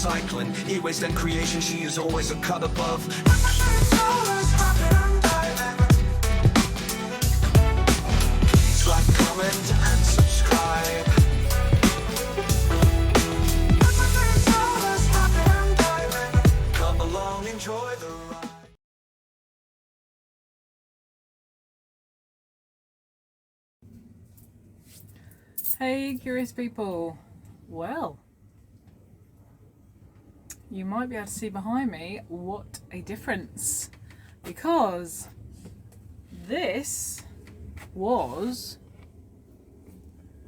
recycling. E-waste and creation, she is always a cut above. Please like, comment and subscribe. Come along, enjoy the ride. Hey curious people, well, you might be able to see behind me what a difference, because this was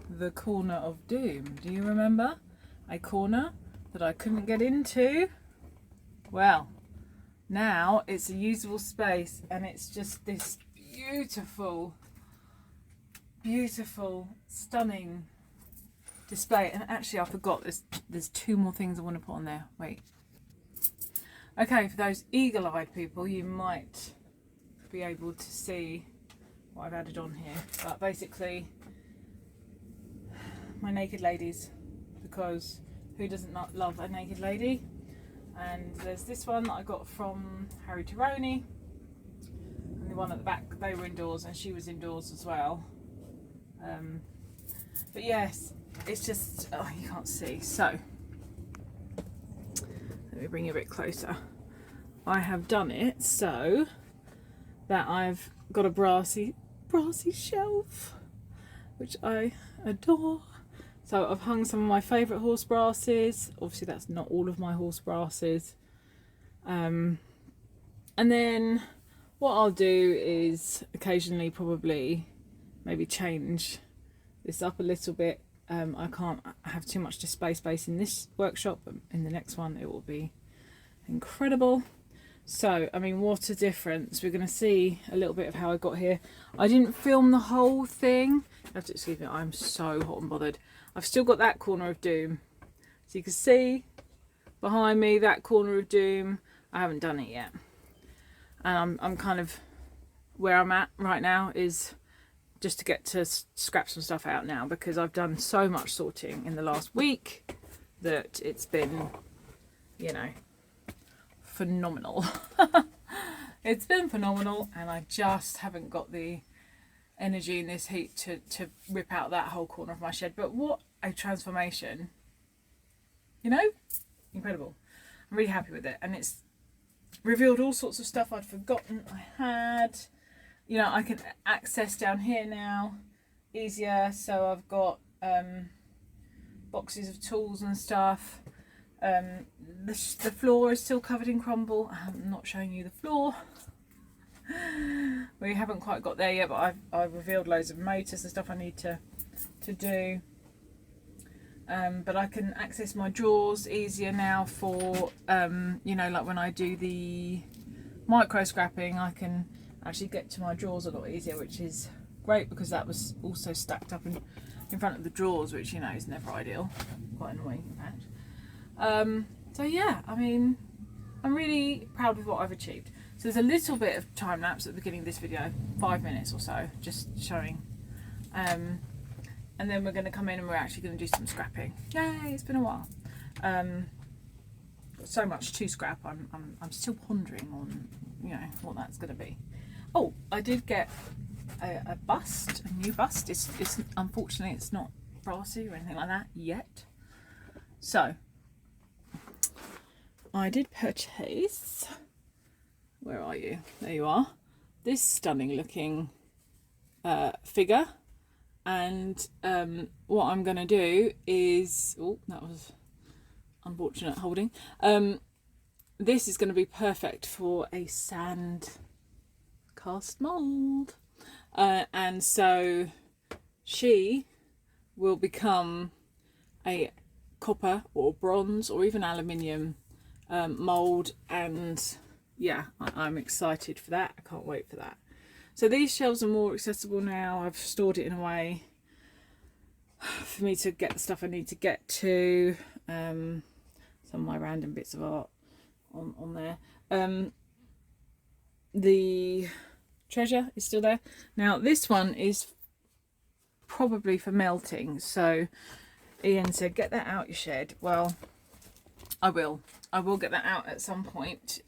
the corner of doom. Do you remember? A corner that I couldn't get into? Well, now it's a usable space and it's just this beautiful, stunning display. And actually I forgot, there's two more things I want to put on there. Wait. Okay, for those eagle-eyed people, you might be able to see what I've added on here. But basically, my naked ladies, because who doesn't love a naked lady? And there's this one that I got from Harry Tironi, and the one at the back, they were indoors and she was indoors as well. But yes, it's just, oh, you can't see. So let me bring you a bit closer. I have done it so that I've got a brassy shelf, which I adore. So I've hung some of my favourite horse brasses. Obviously that's not all of my horse brasses. And then what I'll do is occasionally probably maybe change this up a little bit. I can't have too much display space in this workshop, but in the next one it will be incredible. So, I mean, what a difference. We're going to see a little bit of how I got here. I didn't film the whole thing. You have to excuse me, I'm so hot and bothered. I've still got that corner of doom. So you can see behind me, that corner of doom. I haven't done it yet. And I'm kind of, where I'm at right now is just to get to scrap some stuff out now, because I've done so much sorting in the last week that it's been, you know, phenomenal. It's been phenomenal, and I just haven't got the energy in this heat to rip out that whole corner of my shed. But what a transformation, you know, incredible. I'm really happy with it, and it's revealed all sorts of stuff I'd forgotten I had. You know, I can access down here now easier, so I've got boxes of tools and stuff. The floor is still covered in crumble. I'm not showing you the floor. We haven't quite got there yet, but I've revealed loads of motors and stuff I need to do. But I can access my drawers easier now for, you know, like when I do the micro scrapping, I can actually get to my drawers a lot easier, which is great, because that was also stacked up in front of the drawers, which, you know, is never ideal. Quite annoying, in fact. So yeah, I mean, I'm really proud of what I've achieved. So there's a little bit of time lapse at the beginning of this video, 5 minutes or so, just showing. And then we're going to come in and we're actually going to do some scrapping. Yay, it's been a while. Got so much to scrap. I'm still pondering on, you know, what that's going to be. Oh, I did get a bust, a new bust. It's unfortunately it's not brassy or anything like that yet. So I did purchase, where are you? There you are. This stunning looking figure, and what I'm going to do is, oh, that was unfortunate holding. This is going to be perfect for a sand cast mold, and so she will become a copper or bronze or even aluminium mold, and yeah, I'm excited for that. I can't wait for that. So these shelves are more accessible now. I've stored it in a way for me to get the stuff I need to get to. Some of my random bits of art on there. The treasure is still there. Now this one is probably for melting, so Ian said get that out your shed. Well, I will get that out at some point.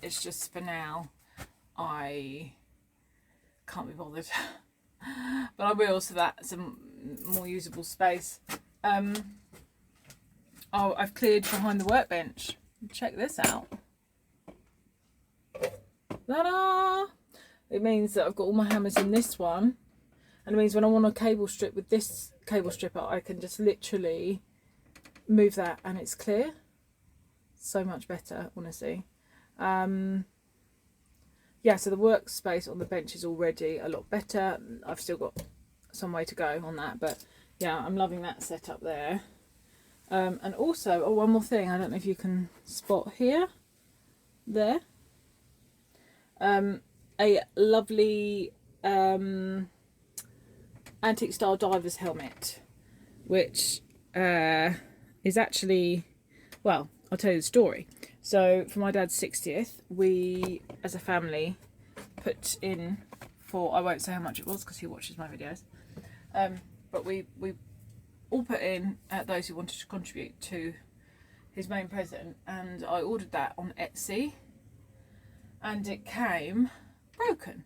It's just for now I can't be bothered. But I will, so that's a more usable space. Oh, I've cleared behind the workbench. Check this out. Ta-da! It means that I've got all my hammers in this one, and it means when I want a cable strip with this cable stripper, I can just literally move that and it's clear. So much better, honestly. Yeah, so the workspace on the bench is already a lot better. I've still got some way to go on that, but yeah, I'm loving that setup there. And also, oh, one more thing, I don't know if you can spot here, there, a lovely antique style diver's helmet, which is actually, well, I'll tell you the story. So for my dad's 60th, we as a family put in for, I won't say how much it was because he watches my videos, but we all put in, those who wanted to contribute to his main present, and I ordered that on Etsy and it came broken.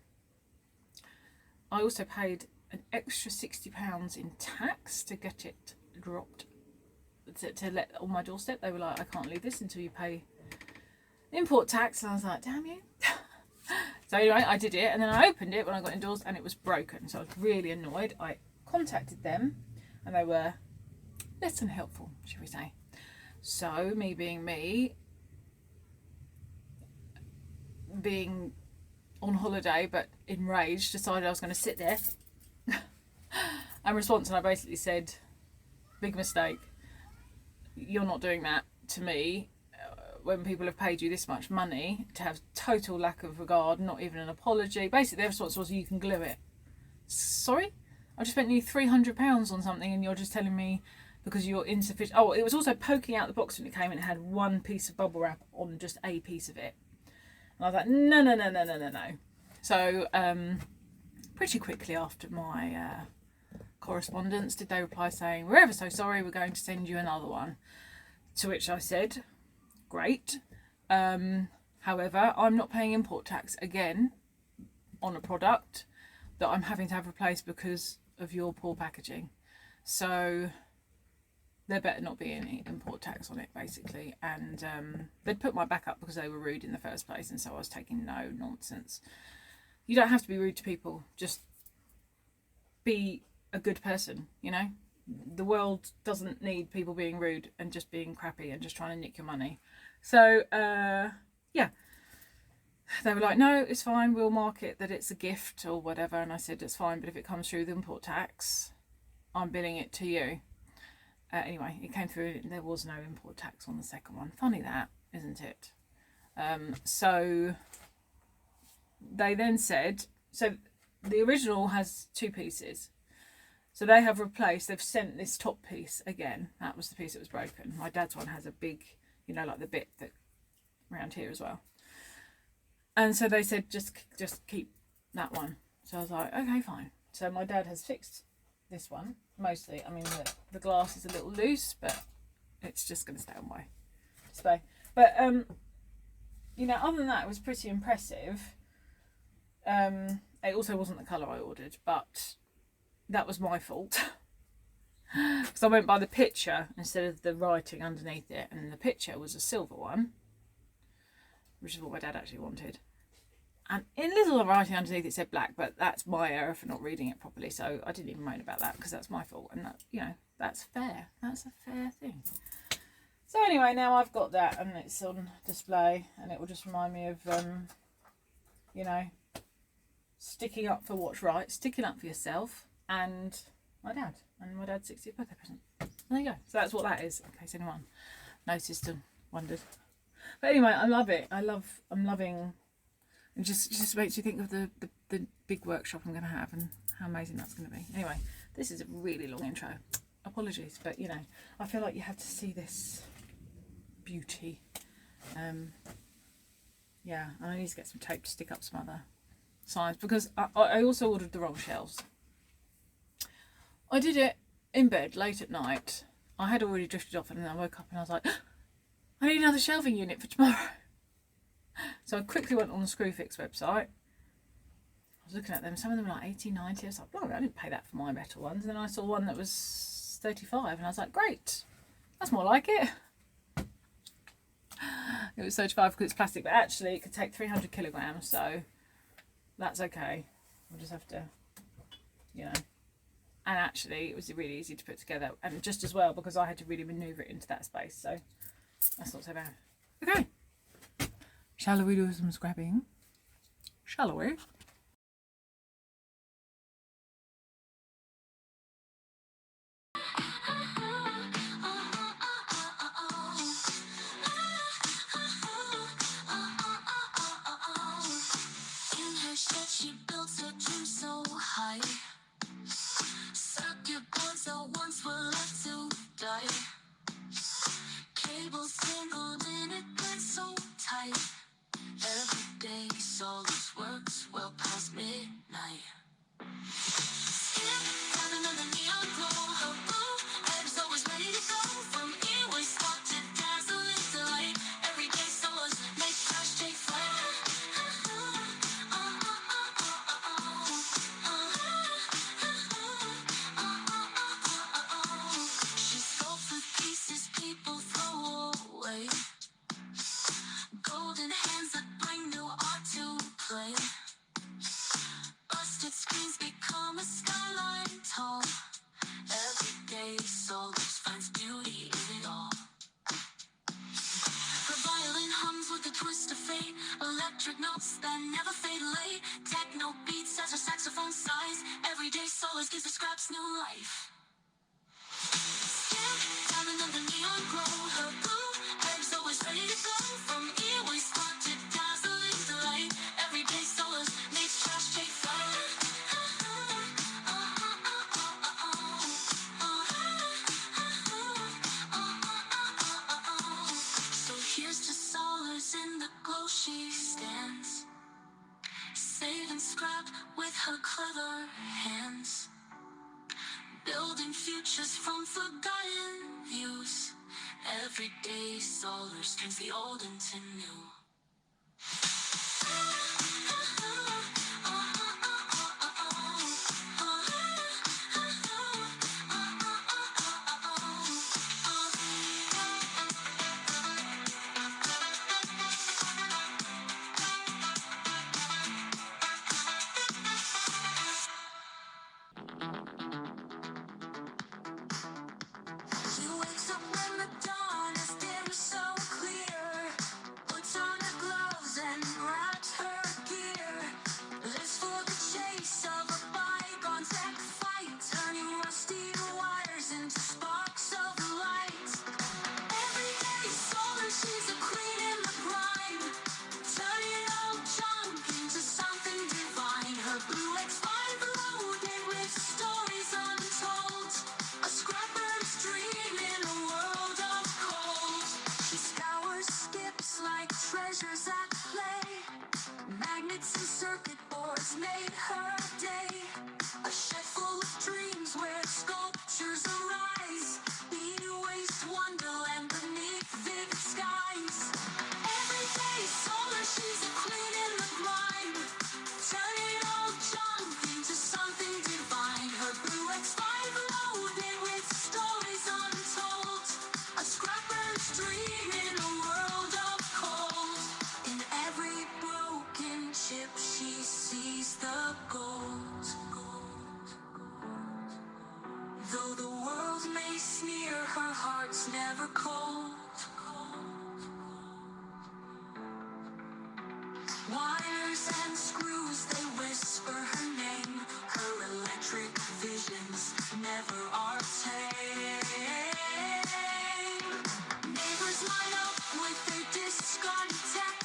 I also paid an extra £60 in tax to get it dropped, to let on my doorstep. They were like, I can't leave this until you pay import tax, and I was like, damn you. So anyway, I did it, and then I opened it when I got indoors and it was broken, so I was really annoyed. I contacted them and they were less than helpful, should we say. So me being on holiday but enraged, decided I was going to sit there and respond, and I basically said, big mistake, you're not doing that to me when people have paid you this much money, to have total lack of regard, not even an apology. Basically their response was, you can glue it. Sorry? I just spent nearly £300 on something and you're just telling me because you're insufficient. Oh, it was also poking out the box when it came and it had one piece of bubble wrap on just a piece of it. And I was like, no. So pretty quickly after my correspondence did they reply saying, we're ever so sorry, we're going to send you another one. To which I said, great. However, I'm not paying import tax again on a product that I'm having to have replaced because of your poor packaging. So there better not be any import tax on it, basically. And they'd put my back up because they were rude in the first place, and so I was taking no nonsense. You don't have to be rude to people, just be a good person, you know. The world doesn't need people being rude and just being crappy and just trying to nick your money. So yeah, they were like, no, it's fine, we'll mark it that it's a gift or whatever. And I said, it's fine, but if it comes through the import tax, I'm billing it to you. Anyway, it came through and there was no import tax on the second one. Funny that, isn't it? So they then said, so the original has two pieces. So they have replaced, they've sent this top piece again. That was the piece that was broken. My dad's one has a big, you know, like the bit that around here as well. And so they said, just keep that one. So I was like, okay, fine. So my dad has fixed this one, mostly. I mean, the glass is a little loose, but it's just going to stay on my display. But, you know, other than that, it was pretty impressive. It also wasn't the colour I ordered, but that was my fault. Because I went by the picture instead of the writing underneath it, and the picture was a silver one, which is what my dad actually wanted. And in little writing underneath it said black, but that's my error for not reading it properly, so I didn't even moan about that because that's my fault, and that, you know, that's fair. That's a fair thing. So anyway, now I've got that and it's on display, and it will just remind me of, you know, sticking up for what's right, sticking up for yourself, and my dad's 60th birthday present. There you go. So that's what that is, in case anyone noticed and wondered. But anyway, I love it. I'm loving. It just makes you think of the big workshop I'm going to have and how amazing that's going to be. Anyway, this is a really long intro. Apologies, but you know, I feel like you have to see this beauty. Yeah, and I need to get some tape to stick up some other signs, because I also ordered the wrong shelves. I did it in bed late at night. I had already drifted off, and then I woke up and I was like, I need another shelving unit for tomorrow. So I quickly went on the Screwfix website. I was looking at them, some of them were like 18, 90. I was like, blimey, I didn't pay that for my metal ones. And then I saw one that was 35 and I was like, great, that's more like it. It was 35 because it's plastic, but actually it could take 300 kilograms, so that's okay. We'll just have to, you know. And actually it was really easy to put together, and just as well because I had to really manoeuvre it into that space, so that's not so bad. Okay, shall we do some scrapping? Shall we? She built her dream so high. Circuit boards that once were left to die. Cables tangled in it, bent so tight. Every day Sollers works well past midnight. Skip down another neon glow. Her blue head's always ready to go. From earways spot to dazzling delight. Every day Sollers make trash take flight. Golden hands that bring new art to play. Busted screens become a skyline tall. Every day Sollers finds beauty in it all. Her violin hums with a twist of fate. Electric notes that never fade late. Techno beats as her saxophone sighs. Every day Sollers gives her scraps new life. Skip down another neon glow. Her blue head's always ready to go. From earways spot to dazzling delight. Every day Sollers makes trash take flight. So here's to Sollers in the glow she stands, saving scrap with her clever hands. Building futures from forgotten views. Every day Sollers turns the old into new. She wakes up when the dawn is dim so clear. Puts on her gloves and wraps her gear. Lives for the chase of a bygone tech fight. Turning rusty wires into sparks of light. Every day Sollers, she's a queen in the grind. Turning old junk into something divine. Her blue X5 loaded with stories untold. A scrapper's dream in a world of cold. She scours skips like treasures at play. Magnets and circuit boards made her day. A shed full of dreams where sculptures arise. Being waste wonderland beneath vivid skies. Every day Sollers, she's a queen in the grind. Turning old junk into something divine. Her blue X5 loaded with stories untold. A scrapper's dream in a world of cold. In every broken chip she sees the gold. Though the world may sneer, her heart's never cold. Wires and screws, they whisper her name. Her electric visions never are tame. Neighbors line up with their discarded tech.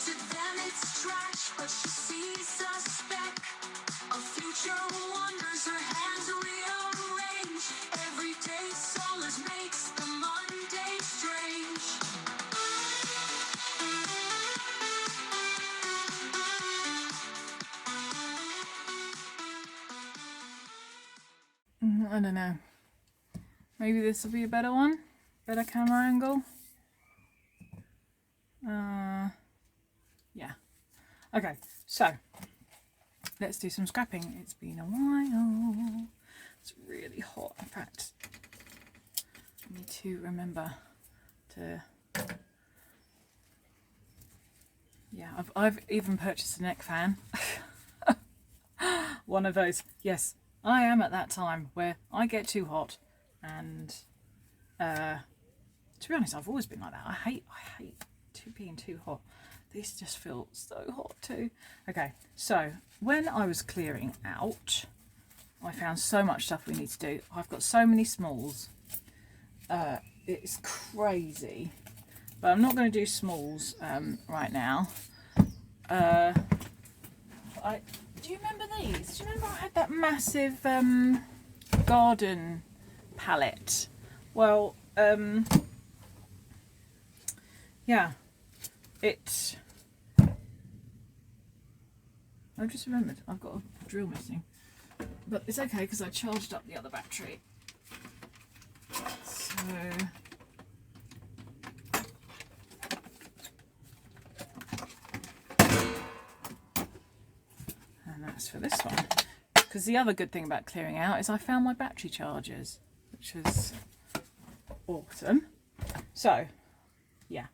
To them it's trash, but she sees a speck. A future wonders her hands rearrange. Every day Sollers makes the mundane strange. I don't know. Maybe this will be a better one. Better camera angle. Okay, so let's do some scrapping. It's been a while. It's really hot. In fact, I need to remember to... Yeah, I've even purchased a neck fan. One of those. Yes, I am at that time where I get too hot, and to be honest, I've always been like that. I hate being too hot. This just feels so hot too. Okay, so when I was clearing out, I found so much stuff we need to do. I've got so many smalls. It's crazy. But I'm not going to do smalls right now. Do you remember these? Do you remember I had that massive garden palette? Well, yeah, I've just remembered I've got a drill missing. But it's okay because I charged up the other battery. So... and that's for this one. Because the other good thing about clearing out is I found my battery chargers, which was awesome. So, yeah.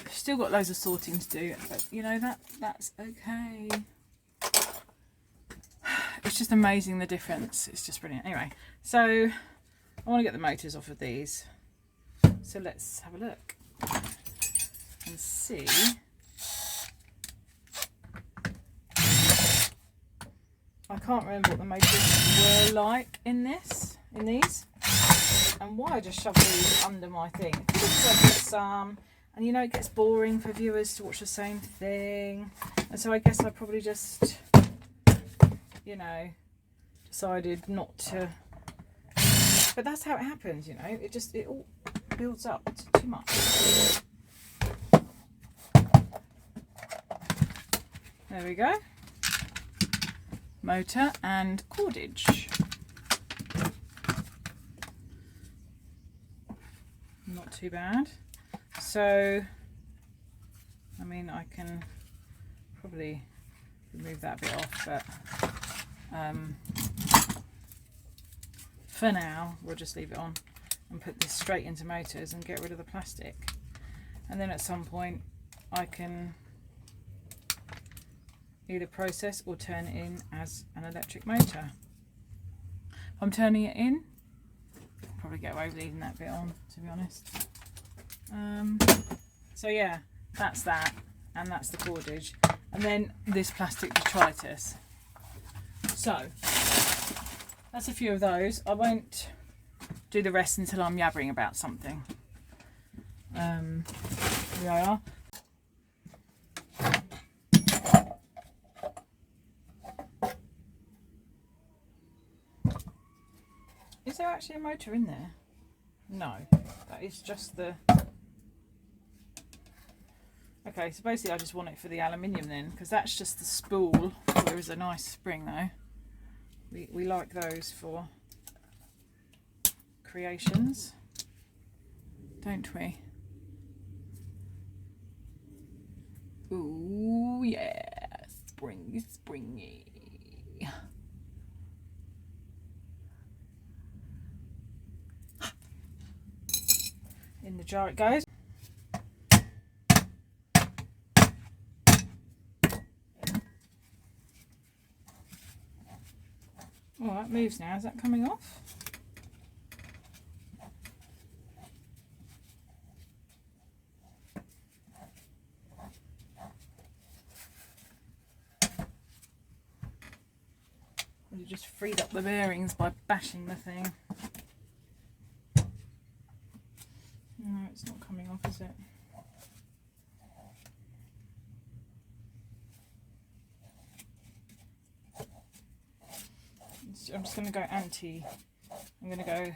Still got loads of sorting to do, but you know, that's okay. It's just amazing the difference. It's just brilliant. Anyway, so I want to get the motors off of these. So let's have a look and see. I can't remember what the motors were like in these, and why I just shoved these under my thing. It looks like it's some, and you know, it gets boring for viewers to watch the same thing, and so I guess I probably just, you know, decided not to. But that's how it happens, you know. It all builds up to too much. There we go. Motor and cordage. Not too bad. So, I mean, I can probably remove that bit off, but for now we'll just leave it on and put this straight into motors and get rid of the plastic. And then at some point I can either process or turn it in as an electric motor. If I'm turning it in, I'll probably get away with leaving that bit on, to be honest. So yeah, that's that, and that's the cordage, and then this plastic detritus. So that's a few of those. I won't do the rest until I'm yabbering about something. Here I are. Is there actually a motor in there? No, that is just the... Okay, so basically I just want it for the aluminium then, because that's just the spool. There is a nice spring though. We like those for creations, don't we? Ooh yeah, springy. In the jar it goes. Oh, that moves now. Is that coming off? Or you just freed up the bearings by bashing the thing? No, it's not coming off, is it? I'm just going to go I'm going to go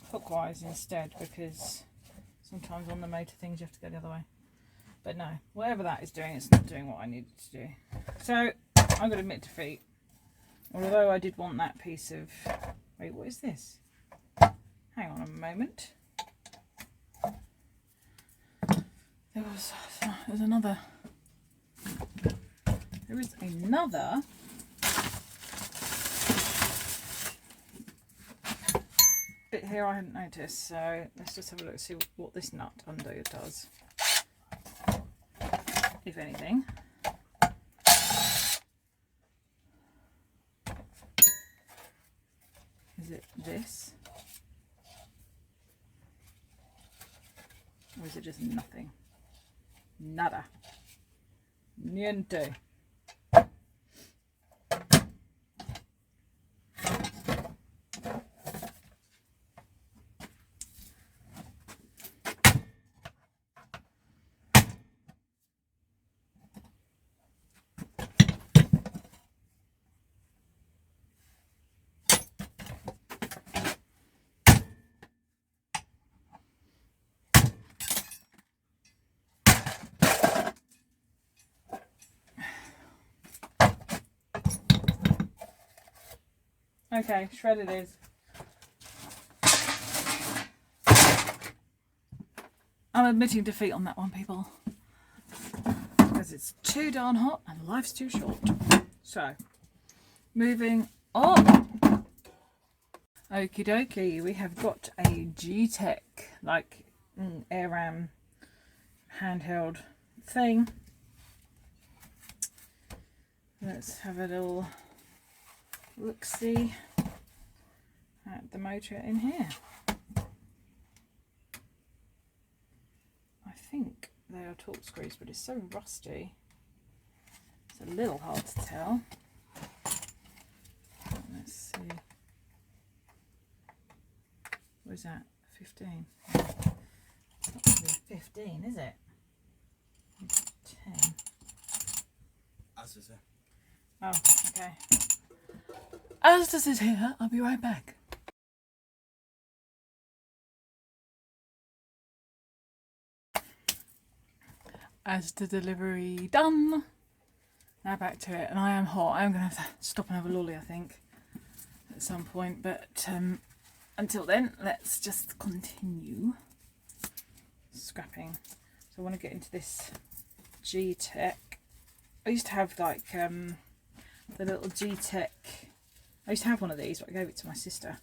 clockwise instead, because sometimes on the motor things you have to go the other way. But no, whatever that is doing, it's not doing what I needed to do. So I'm going to admit defeat. Although I did want that piece of... Wait, what is this? Hang on a moment. There's another. There is another bit here I hadn't noticed, so let's just have a look and see what this nut undo does, if anything. Is it this? Or is it just nothing? Nada. Niente. Okay, shredded is. I'm admitting defeat on that one, people. Because it's too darn hot and life's too short. So, moving on. Okie dokie, we have got a G-Tech, like AirRam handheld thing. Let's have a little look-see at the motor in here. I think they are torque screws, but it's so rusty. It's a little hard to tell. Let's see. What is that? 15. It's not going to be 15, is it? 10. As is it. Oh, okay. As does it here, I'll be right back. As the delivery done. Now back to it, and I am hot. I am going to have to stop and have a lolly, I think, at some point. But until then, let's just continue scrapping. So I want to get into this G-Tech. I used to have like the little G-Tech. I used to have one of these, but I gave it to my sister.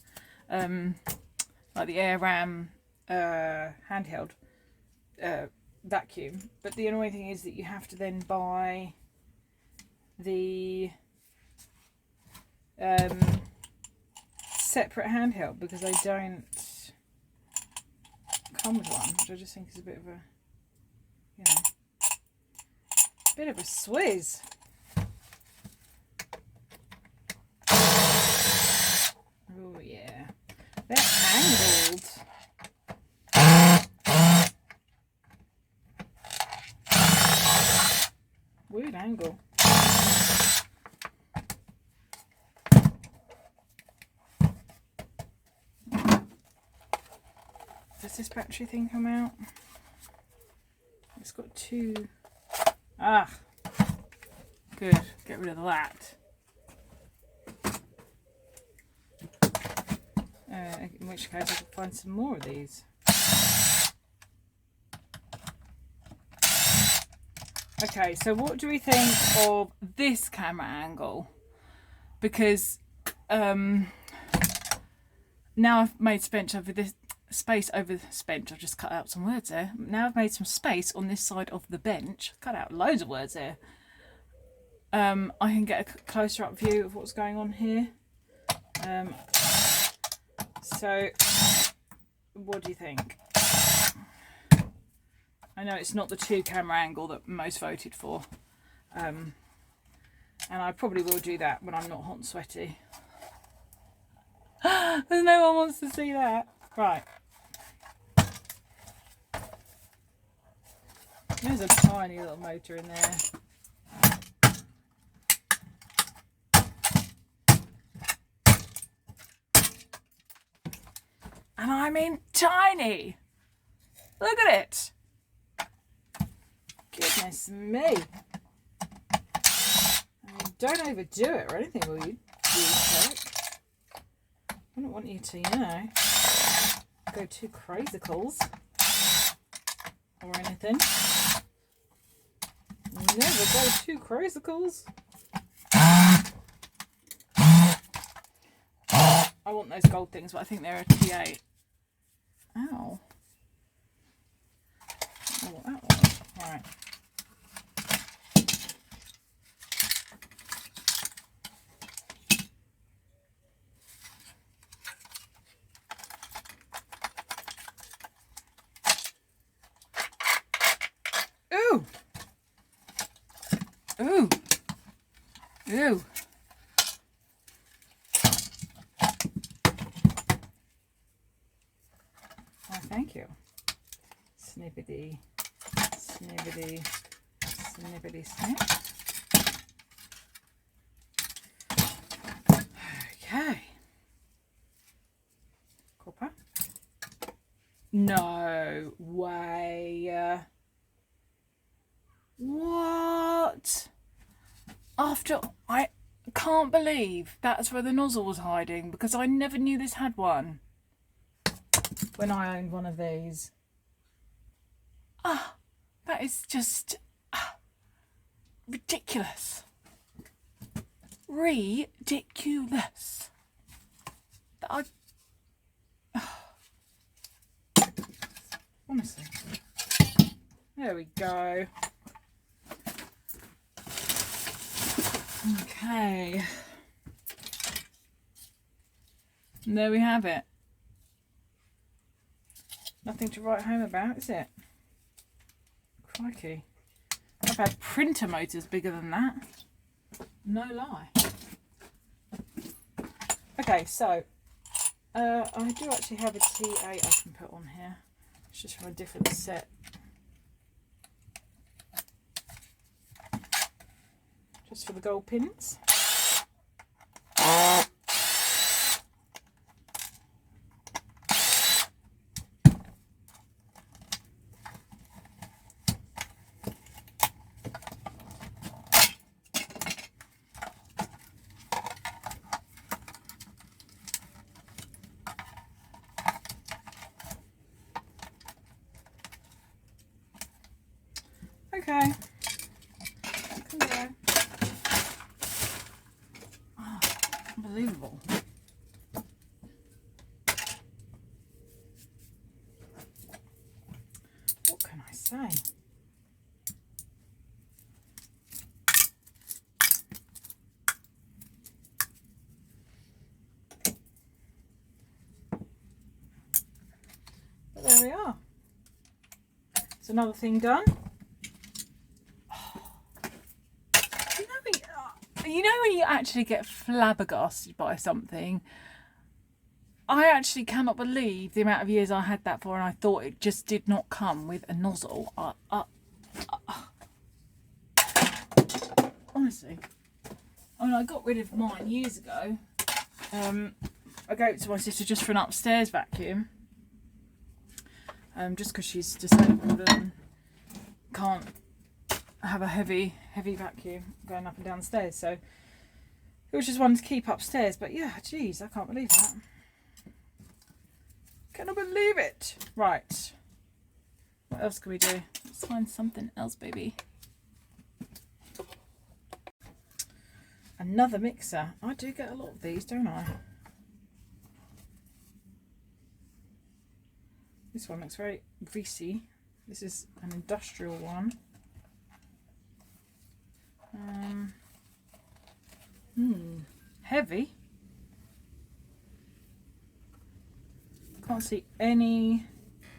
Like the AirRam handheld vacuum. But the annoying thing is that you have to then buy the separate handheld because they don't come with one, which I just think is a bit of a, you know, bit of a swizz. Oh yeah, they're angled. Weird angle. Does this battery thing come out? It's got two. Ah, good. Get rid of that. In which case I could find some more of these. Okay, so what do we think of this camera angle? Because now I've made space over this I've just cut out some words there. Now I've made some space on this side of the bench. Cut out loads of words there. I can get a closer up view of what's going on here. So what do you think? I know it's not the two camera angle that most voted for. And I probably will do that when I'm not hot and sweaty. There's no one wants to see that. Right. There's a tiny little motor in there. And I mean tiny. Look at it. Goodness me. I mean, don't overdo it or anything, will you? Check. I don't want you to, you know, go too crazicals. or anything. Never go too crazicals. I want those gold things, but I think they're a T8. Ow. I want that one. Right. Ooh! Ooh! Ooh! Oh, thank you. Snippety, snippety, snippety, snip. Okay. Copper. No way. What? After I can't believe that's where the nozzle was hiding, because I never knew this had one when I owned one of these. Ah, that is just ridiculous. Ridiculous. That honestly. There we go. Okay. And there we have it. Nothing to write home about, is it? Crikey. I've had printer motors bigger than that. No lie. Okay, so I do actually have a T8 I can put on here. It's just from a different set. Just for the gold pins. Okay. Oh, unbelievable. What can I say? But there we are. It's another thing done. You know when you actually get flabbergasted by something? I actually cannot believe the amount of years I had that for, and I thought it just did not come with a nozzle. Honestly. I mean, I got rid of mine years ago. I gave it to my sister just for an upstairs vacuum. Just because she's disabled and can't have a heavy vacuum going up and down the stairs, so it was just one to keep upstairs. But yeah, geez, I can't believe that. Cannot believe it. Right, what else can we do? Let's find something else, baby. Another mixer. I do get a lot of these, don't I? This one looks very greasy. This is an industrial one. Heavy. Can't see any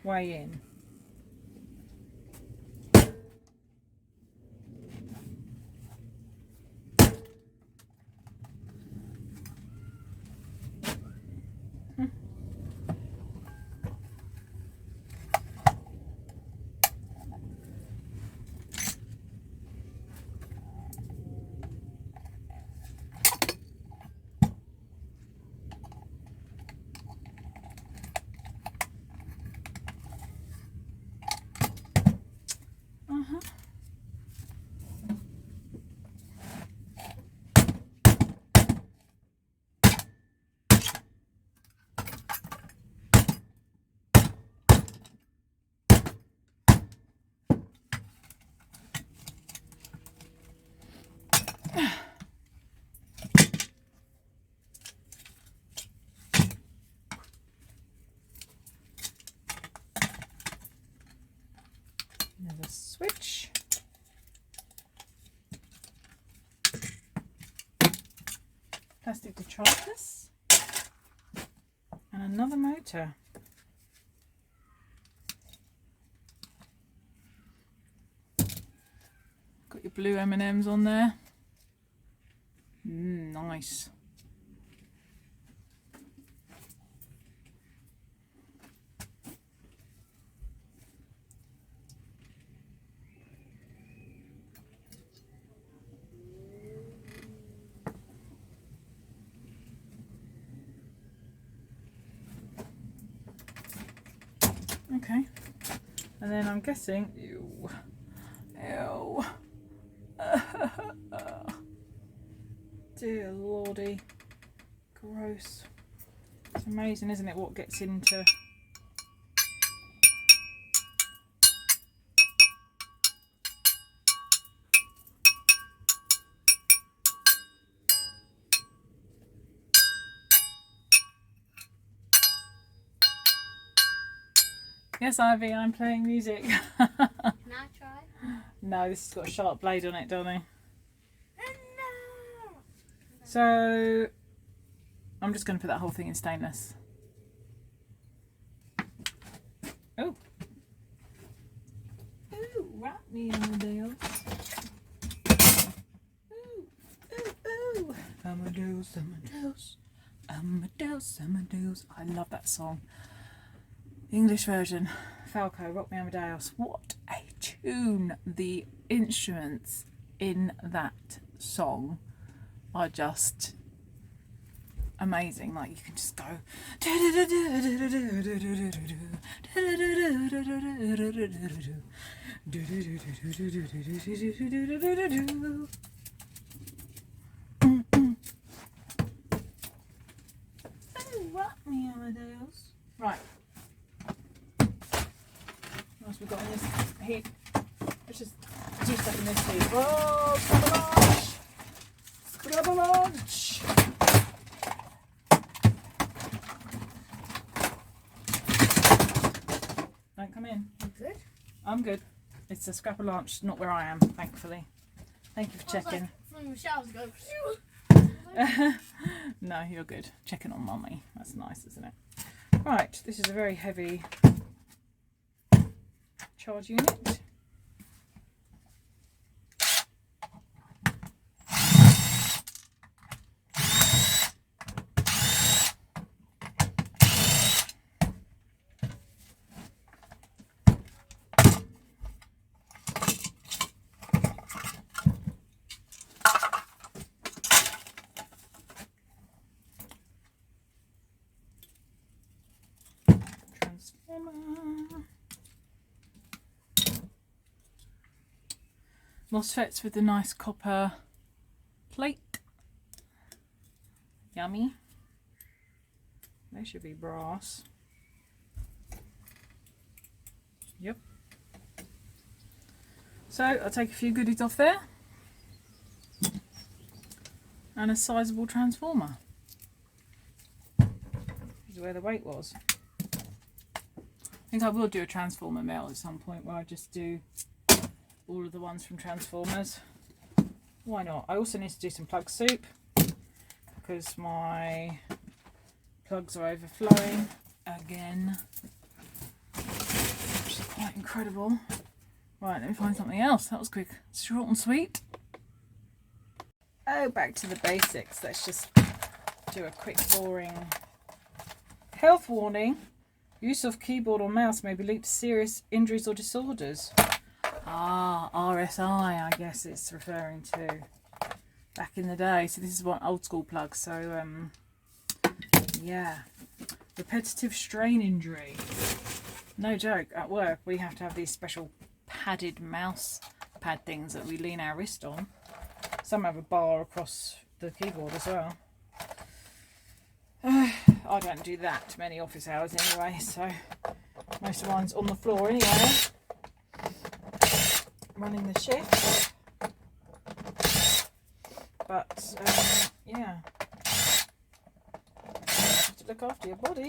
way in. There's a switch. Plastic detritus. And another motor. Got your blue M&Ms on there. Nice. Okay, and then I'm guessing, ew, dear lordy, gross. It's amazing, isn't it, what gets into. Yes, Ivy, I'm playing music. Can I try? No, this has got a sharp blade on it, Donny. No. So, I'm just going to put that whole thing in stainless. Oh. Ooh, wrap me in the deal. Ooh, ooh, ooh. Amadeus, Amadeus, Amadeus, Amadeus. I love that song. English version. Falco, Rock Me Amadeus. What a tune. The instruments in that song are just amazing. Like, you can just go. Rock Me Amadeus. Right. What else we got in this heap? Let's just do stuff in this heap. Oh, Scrapchat! Don't come in. You good? I'm good. It's a Scrapchat, not where I am, thankfully. Thank you for checking. From the showers go. No, you're good. Checking on mummy. That's nice, isn't it? Right, this is a very heavy charge unit. MOSFETs with the nice copper plate. Yummy. They should be brass. Yep. So I'll take a few goodies off there. And a sizable transformer. This is where the weight was. I think I will do a transformer melt at some point where I just do all of the ones from Transformers. Why not? I also need to do some plug soup because my plugs are overflowing again, which is quite incredible. Right, let me find something else. That was quick, short and sweet. Oh, back to the basics. Let's just do a quick boring health warning. Use of keyboard or mouse may be linked to serious injuries or disorders. Ah, RSI, I guess it's referring to back in the day. So this is one old school plug. So yeah, repetitive strain injury. No joke. At work, we have to have these special padded mouse pad things that we lean our wrist on. Some have a bar across the keyboard as well. I don't do that many office hours anyway, so most of mine's on the floor anyway. Running the shift, but yeah, have to look after your body.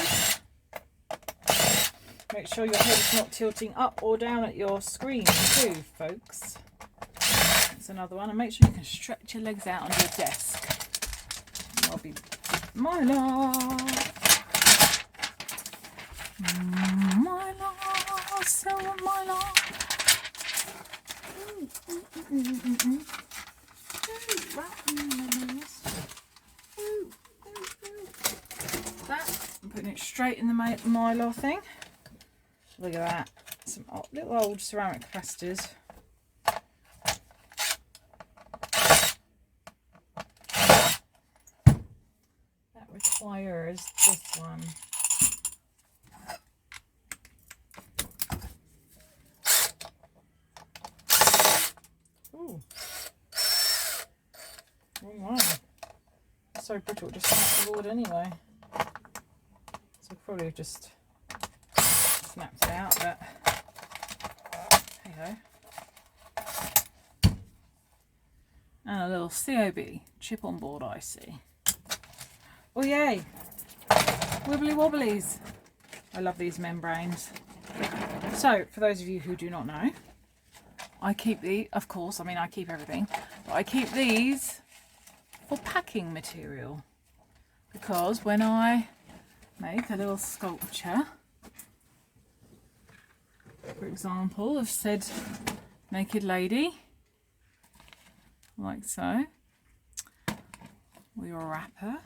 Make sure your head is not tilting up or down at your screen too, folks. That's another one. And make sure you can stretch your legs out on your desk. I'll be Mylar. Mylar, silver Mylar. That, I'm putting it straight in the Mylar thing. Look at that. Some little old ceramic capacitors. That requires this one. Ooh. Wrong one. It's so brittle, it just snapped the board anyway. So probably have just snapped it out, but hey ho. And a little COB chip on board IC. Oh yay! Wibbly wobblies! I love these membranes. So, for those of you who do not know, I keep these, of course, I mean I keep everything, but I keep these for packing material. Because when I make a little sculpture, for example, of said naked lady, like so, we wrap her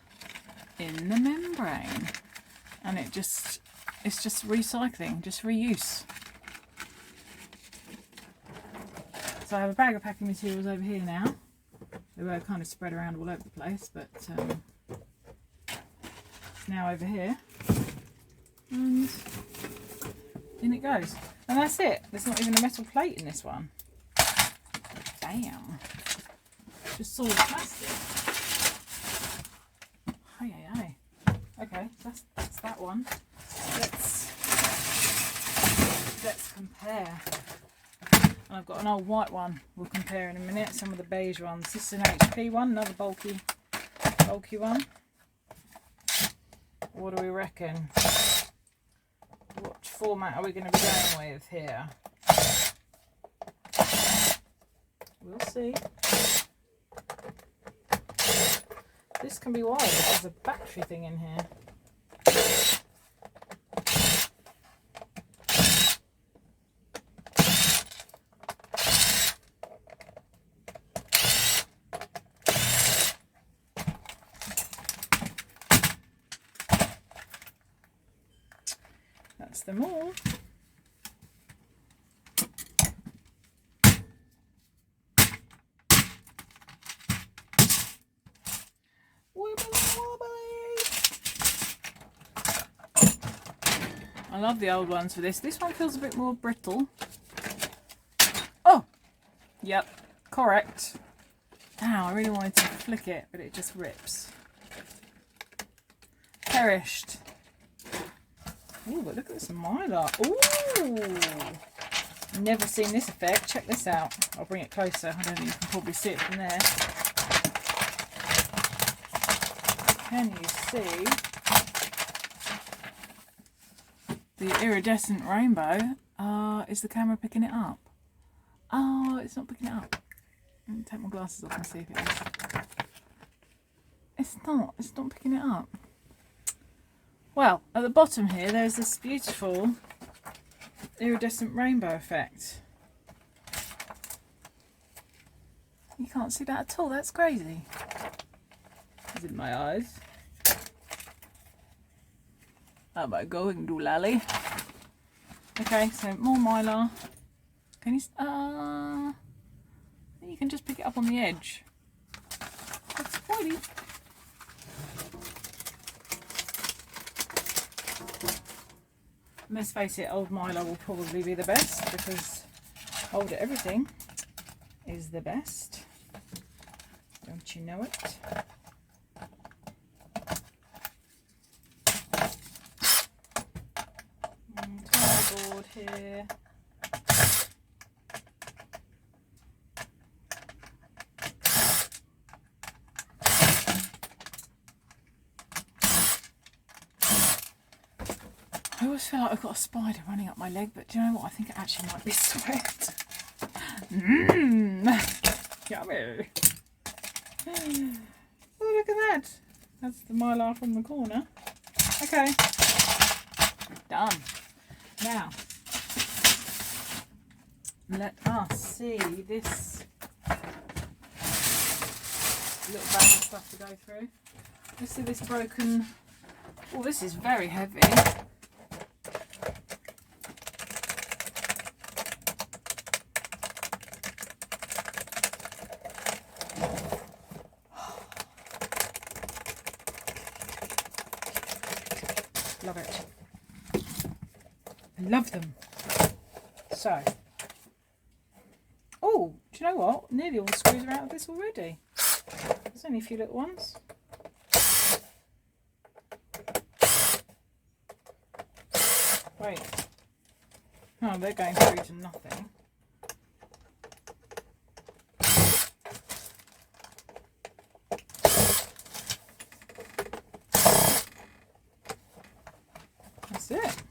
in the membrane, and it's just recycling, just reuse. So I have a bag of packing materials over here now. They were kind of spread around all over the place, but it's now over here, and in it goes. And that's it. There's not even a metal plate in this one. Damn. Just solid plastic. Hey. Okay, that's that one. Let's compare. And I've got an old white one. We'll compare in a minute. Some of the beige ones. This is an HP one, another bulky one. What do we reckon? What format are we going to be going with here? We'll see. This can be wired. There's a battery thing in here. That's them all. I love the old ones for this. This one feels a bit more brittle. Oh! Yep, correct. Ow, I really wanted to flick it, but it just rips. Perished. Ooh, but look at this Mylar. Ooh! Never seen this effect. Check this out. I'll bring it closer. I don't think you can probably see it from there. Can you see the iridescent rainbow? Is the camera picking it up? Oh, it's not picking it up. Let me take my glasses off and see if it is. It's not picking it up. Well, at the bottom here, there's this beautiful iridescent rainbow effect. You can't see that at all. That's crazy. Is it my eyes? How am I going, doolally? Okay, so more Mylar. Can you can just pick it up on the edge. That's spoily. Let's face it, old Mylar will probably be the best because old everything is the best. Don't you know it? Tiny board here. I always almost feel like I've got a spider running up my leg, but do you know what? I think it actually might be sweat. Mmm, yummy. Oh, look at that. That's the mylar from the corner. Okay, done. Now, let us see this little bag of stuff to go through. Let's see this broken. Oh, this is very heavy. Love it. I love them. So, oh, do you know what? Nearly all the screws are out of this already. There's only a few little ones. Wait. Oh, they're going through to nothing. That's it.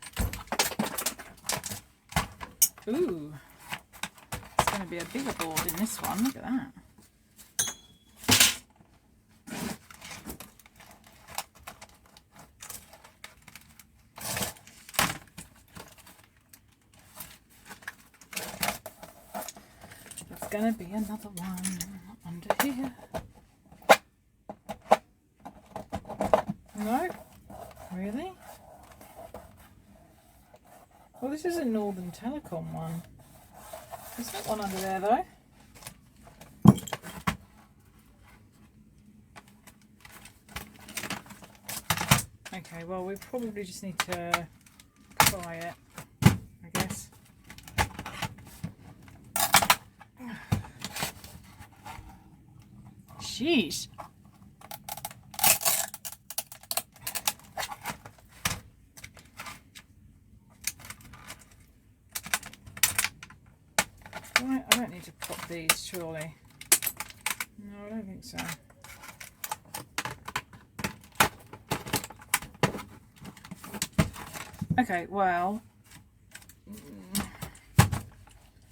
Ooh. It's going to be a bigger board in this one. Look at that. Gonna be another one under here. No, really? Well, this is a Northern Telecom one. There's not one under there though. Okay, well, we probably just need to try it, I guess. Jeez. Right, I don't need to pop these, surely. No, I don't think so. Okay, well,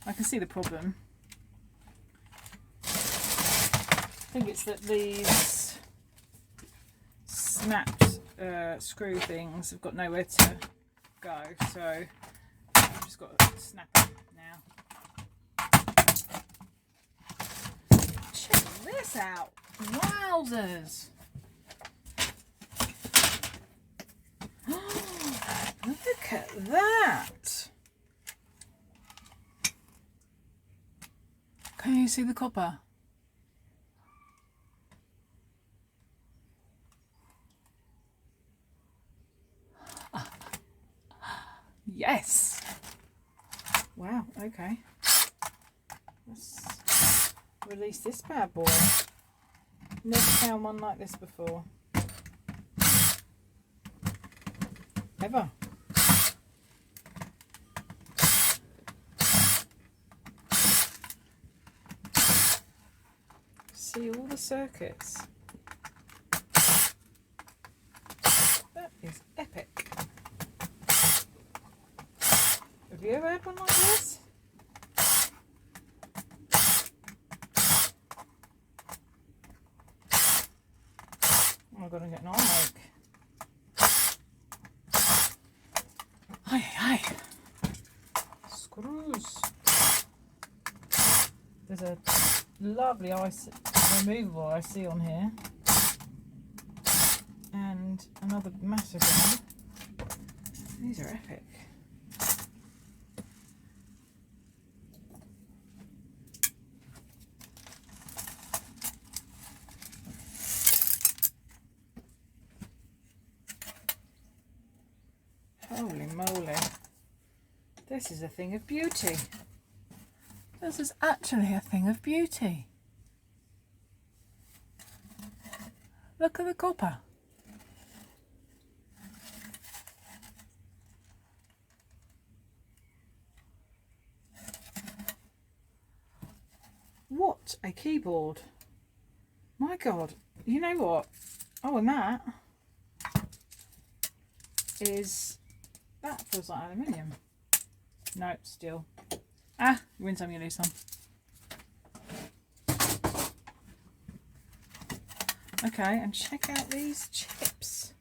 I can see the problem. I think it's that these snapped screw things have got nowhere to go, so I've just got to snap it now. Check this out! Wowzers! Look at that! Can you see the copper? Yes! Wow, okay. Let's release this bad boy. Never found one like this before. Ever. See all the circuits. That is epic. Have you ever had one like this? Oh, I've got to get an arm ache. Aye. Screws. There's a lovely removable IC on here. And another massive one. These are epic. Holy moly. This is a thing of beauty. This is actually a thing of beauty. Look at the copper. What a keyboard. My God. You know what? Oh, and that is That feels like aluminium. Nope, steel. Ah, you win some, you lose some. Okay, and check out these chips.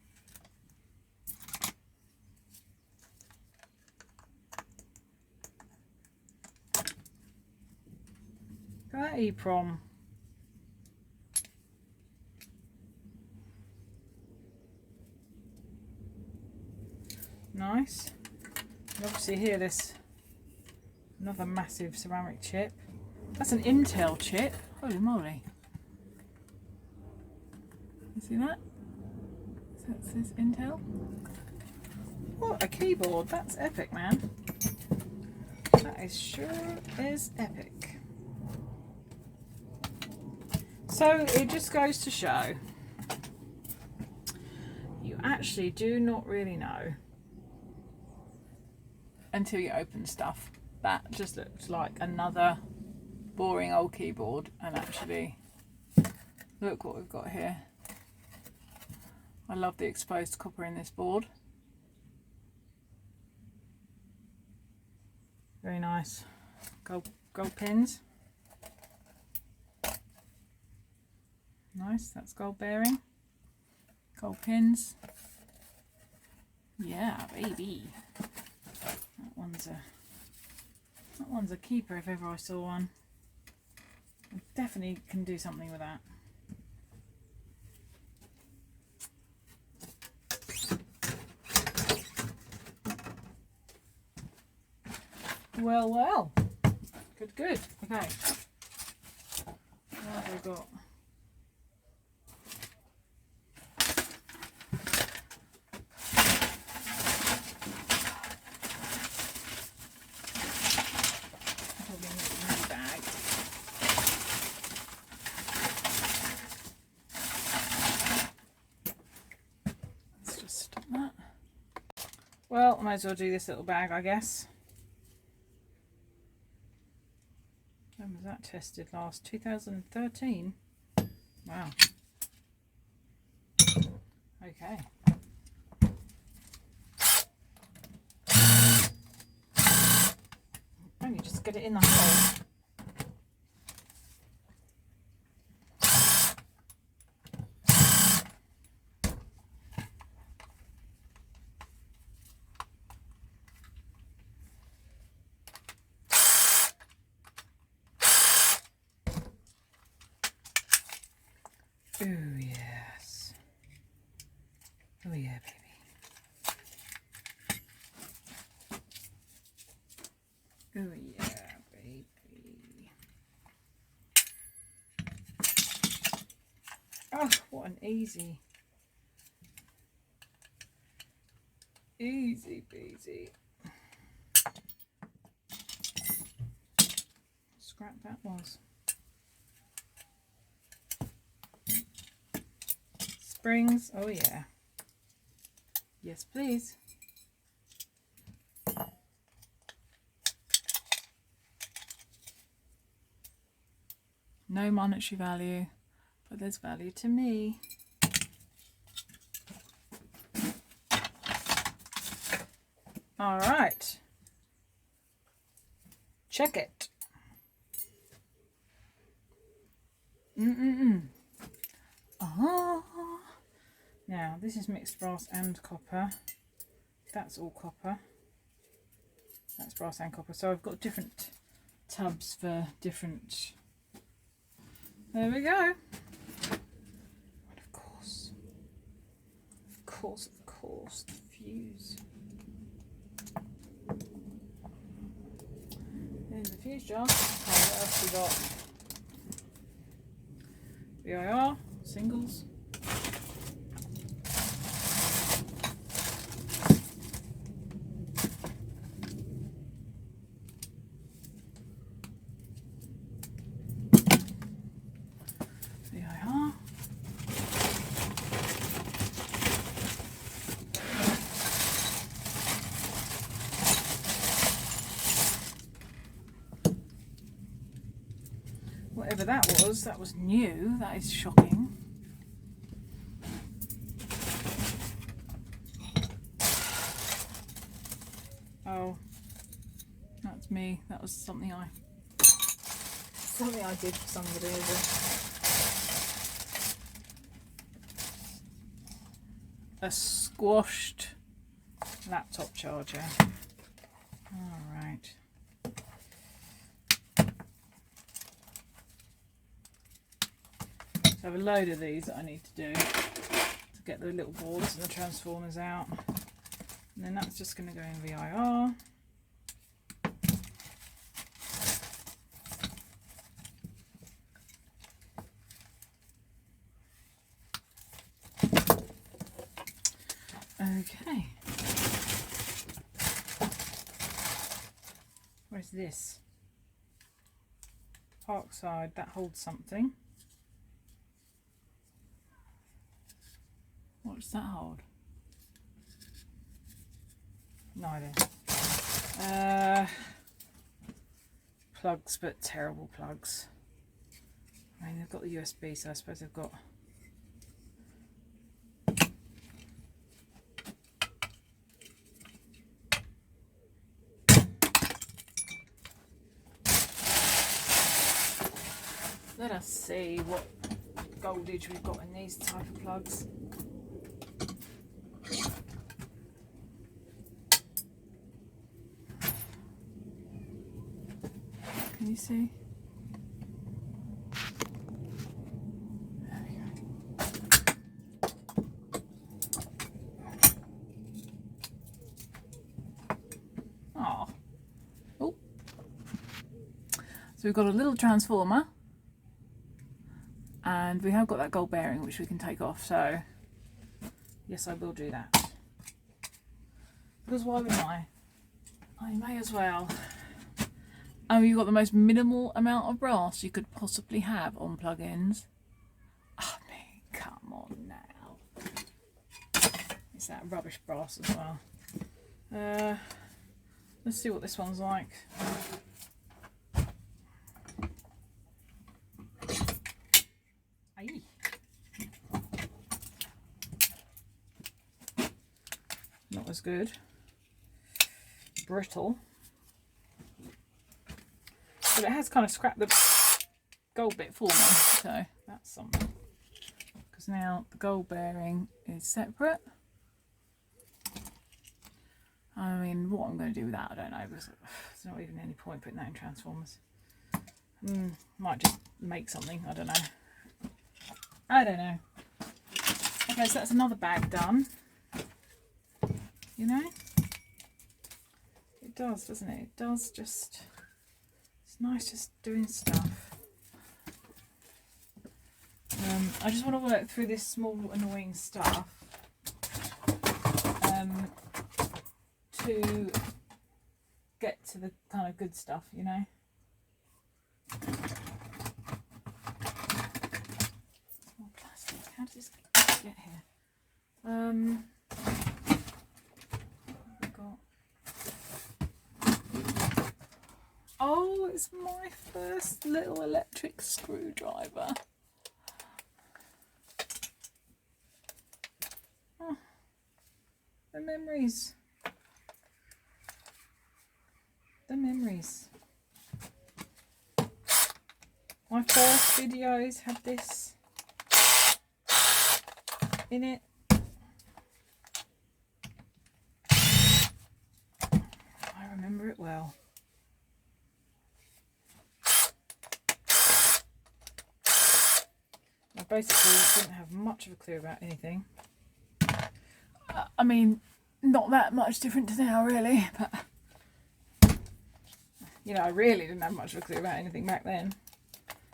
Look at that EPROM. Nice. And obviously here this another massive ceramic chip. That's an Intel chip. Holy moly. You see that? That says Intel. What a keyboard. That's epic, man. That is sure is epic. So it just goes to show you actually do not really know until you open stuff. That just looks like another boring old keyboard, and actually look what we've got here. I love the exposed copper in this board. Very nice. Gold pins. Nice, that's gold bearing. Gold pins. Yeah, baby. That one's a keeper if ever I saw one. I definitely can do something with that. Well, well. Good, good. Okay. What have we got? Well, I might as well do this little bag, I guess. When was that tested last? 2013? Wow. Okay. Only just get it in the hole. Oh yes. Oh yeah, baby. Oh yeah, baby. Oh, what an easy peasy. Scrap that was. Springs, oh yeah. Yes, please. No monetary value, but there's value to me. All right. Check it. Ah. Now, this is mixed brass and copper. That's all copper. That's brass and copper. So I've got different tubs for different... There we go. And of course, the fuse. There's the fuse jar. Okay, what else we got? VIR, singles. VIR. Whatever that was new. That is shocking. me. That was something I did for somebody. A squashed laptop charger. All right. So I have a load of these that I need to do to get the little boards and the transformers out. And then that's just going to go in VIR. Okay. Where's this? Parkside, that holds something. What does that hold? No idea. Plugs, but terrible plugs. I mean, they've got the USB, so I suppose they've got... Let us see what goldage we've got in these type of plugs. Can you see? There we go. Oh. So we've got a little transformer. And we have got that gold bearing which we can take off, so yes, I will do that. Because why wouldn't I? I may as well. And you've got the most minimal amount of brass you could possibly have on plugins. I mean, come on now. It's that rubbish brass as well. Let's see what this one's like. Not as good. Brittle. But it has kind of scrapped the gold bit for me, so that's something. Because now the gold bearing is separate. I mean, what I'm going to do with that, I don't know, because there's not even any point putting that in transformers. Might just make something, I don't know. I don't know. Okay, so that's another bag done. You know? It does, doesn't it? It does just... It's nice just doing stuff. I just want to work through this small annoying stuff to get to the kind of good stuff, you know? More plastic. How does this get here? Oh, it's my first little electric screwdriver. Oh, the memories. The memories. My first videos had this in it. I remember it well. I basically didn't have much of a clue about anything. I mean, not that much different to now, really, but you know, I really didn't have much of a clue about anything back then.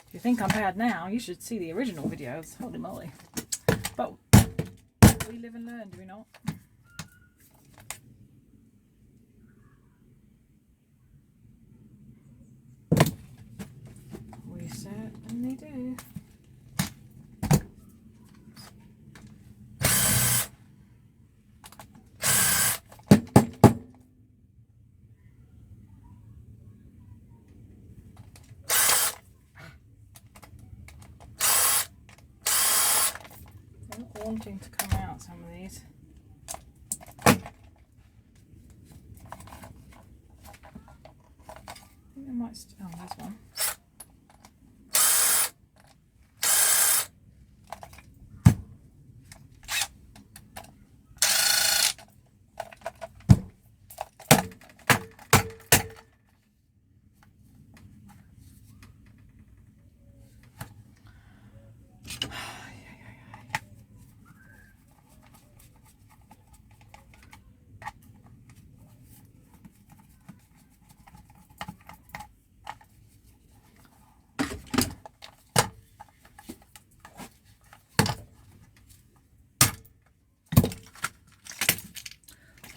If you think I'm bad now, you should see the original videos. Holy moly. But we live and learn, do we not? We certainly do. Wanting to come out, some of these. I might. Oh, there's one.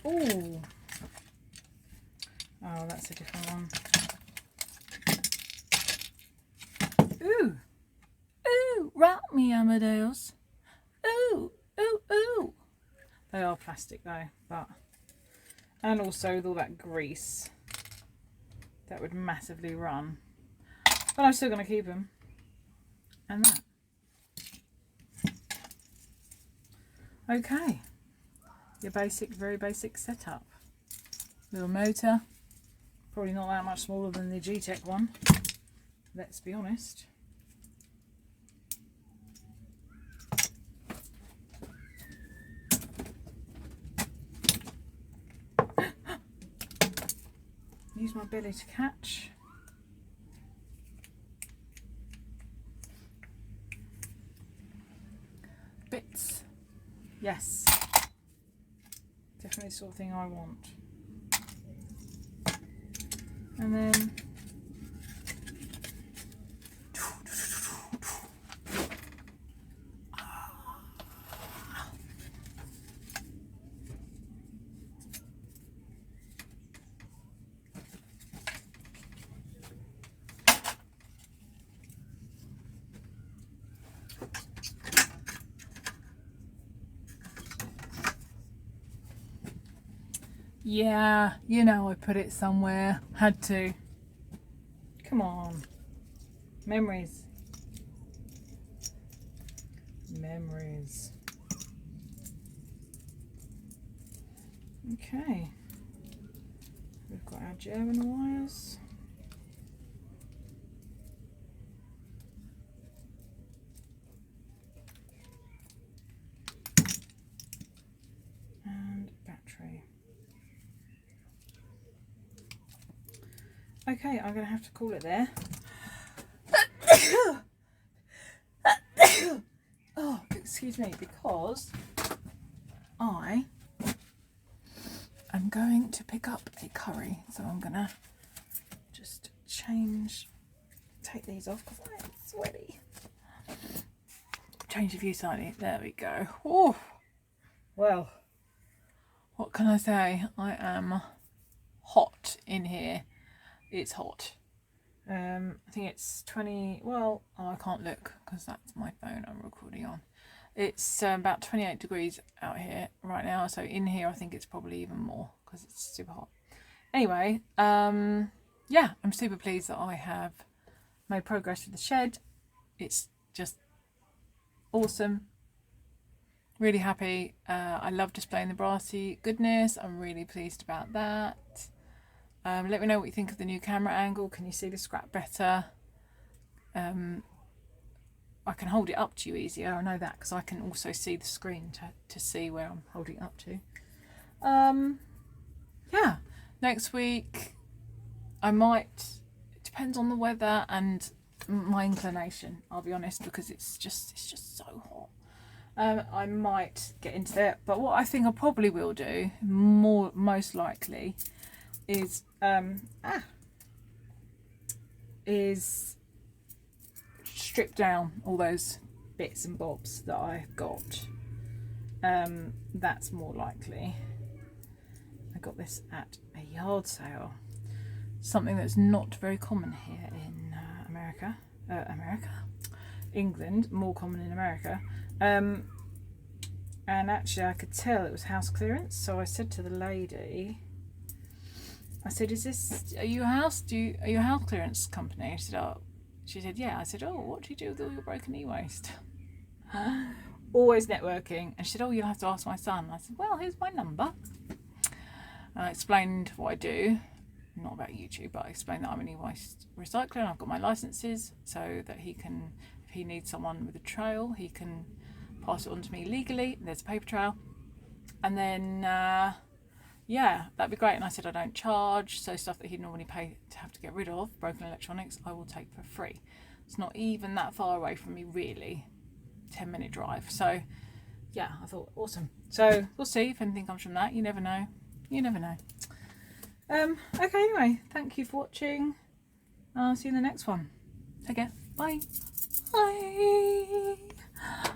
Ooh. Oh, that's a different one. Ooh. Ooh, wrap me, Amadeus. Ooh, ooh, ooh. They are plastic though, but... And also with all that grease, that would massively run. But I'm still going to keep them. And that. Okay. Your basic, very basic setup. Little motor. Probably not that much smaller than the G-Tech one. Let's be honest. Use my belly to catch. Bits. Yes. Definitely the sort of thing I want. And then yeah, you know I put it somewhere. Had to. Come on. Memories. Memories. Okay. We've got our German wires. And battery. Okay, I'm going to have to call it there. Oh, excuse me, because I am going to pick up a curry. So I'm going to just take these off because I'm sweaty. Change the view slightly. There we go. Oh, well, what can I say? I am hot in here. It's hot. I think it's 20, well, oh, I can't look because that's my phone I'm recording on. It's about 28 degrees out here right now, so in here I think it's probably even more because it's super hot. Anyway, yeah, I'm super pleased that I have made progress with the shed. It's just awesome. Really happy. I love displaying the brassy goodness. I'm really pleased about that. Let me know what you think of the new camera angle. Can you see the scrap better? I can hold it up to you easier. I know that because I can also see the screen to see where I'm holding it up to. Yeah, next week I might, it depends on the weather and my inclination, I'll be honest, because it's just so hot. I might get into that, but what I think I probably will do, most likely, is strip down all those bits and bobs that I've got. That's more likely. I got this at a yard sale, something that's not very common here in England, more common in America. And actually I could tell it was house clearance, so I said to the lady, I said, are you a house clearance company? She said, yeah. I said, oh, what do you do with all your broken e-waste? Always networking. And she said, oh, you'll have to ask my son. I said, well, here's my number. And I explained what I do. not about YouTube, but I explained that I'm an e-waste recycler and I've got my licenses, so that he can, if he needs someone with a trail, he can pass it on to me legally. There's a paper trail. And then yeah, that'd be great. And I said I don't charge, so stuff that he'd normally pay to have to get rid of, broken electronics, I will take for free. It's not even that far away from me, really, 10-minute drive. So yeah, I thought awesome. So we'll see if anything comes from that. You never know. You never know. Okay, anyway, thank you for watching. I'll see you in the next one. Take care. Bye. Bye.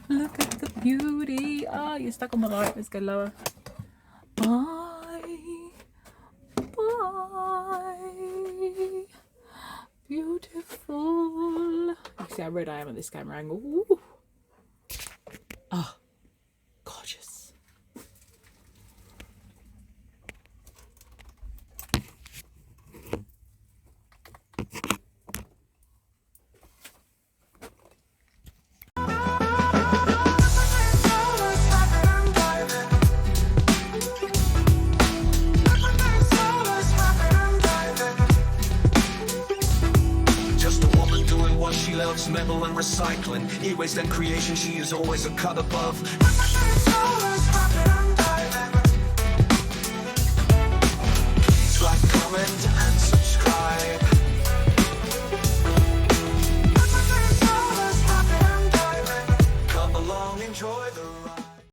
Look at the beauty. Ah, you're stuck on the light. Let's go lower. Bye. Bye. Beautiful. You can see how red I am at this camera angle. Ooh. Ah, gorgeous. She loves metal and recycling, e-waste and creation, she is always a cut above. Please like, comment and subscribe. Come along, enjoy the ride.